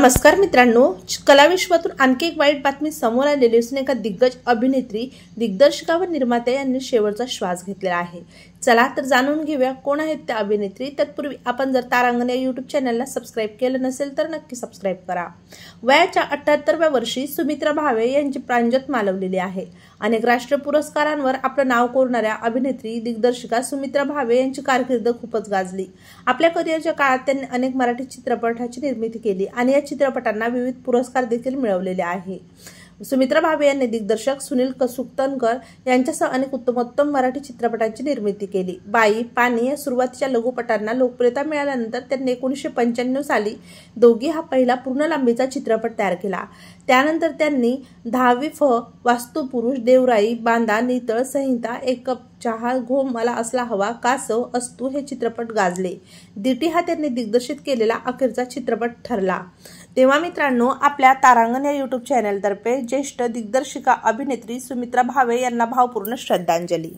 नमस्कार मित्रांनो, कलाविश्वातून आणखी एक वाईट बातमी समोर आलेली असून एका दिग्गज अभिनेत्री, दिग्दर्शिका व निर्मात्या यांनी शेवटचा श्वास घेतलेला आहे। चला तर जाणून घेऊया कोण आहेत त्या अभिनेत्री। तत्पूर्वी आपण जर तारांगण या यूट्यूब चॅनलला सबस्क्राइब केलं नसेल तर नक्की सबस्क्राइब करा। वयाच्या 78व्या वर्षी सुमित्रा भावे यांची प्राणज्योत मालवलेली आहे। अनेक राष्ट्रीय पुरस्कारांवर आपलं नाव कोरणाऱ्या अभिनेत्री, दिग्दर्शिका सुमित्रा भावे यांची कारकीर्द खूपच गाजली। आपल्या करिअरच्या काळात त्यांनी अनेक मराठी चित्रपटांची निर्मिती केली आणि या चित्रपटांना विविध पुरस्कार देखील मिळवलेले आहे। सुमित्रा भावे यांनी दिग्दर्शक सुनील कसुक्तनकर यांच्यासह अनेक उत्तमोत्तम मराठी चित्रपटांची निर्मिती केली। बाई, पाणी या सुरुवातीच्या लघुपटांना लोकप्रियता मिळाल्यानंतर त्यांनी 1995 साली दोघी हा पहिला पूर्ण लांबीचा चित्रपट तयार केला। त्यानंतर त्यांनी 10वी फ, वास्तुपुरुष, देवराई, बांधा, नितळ, संहिता, एक कप चहा, घोम मला असला हवा, कासव, अस्तू हे चित्रपट गाजले। दिटी हा त्यांनी दिग्दर्शित केलेला अखेरचा चित्रपट ठरला। तेव्हा मित्रांनो, आपल्या तारांगण या यूट्यूब चॅनलतर्फे ज्येष्ठ दिग्दर्शिका अभिनेत्री सुमित्रा भावे यांना भावपूर्ण श्रद्धांजली।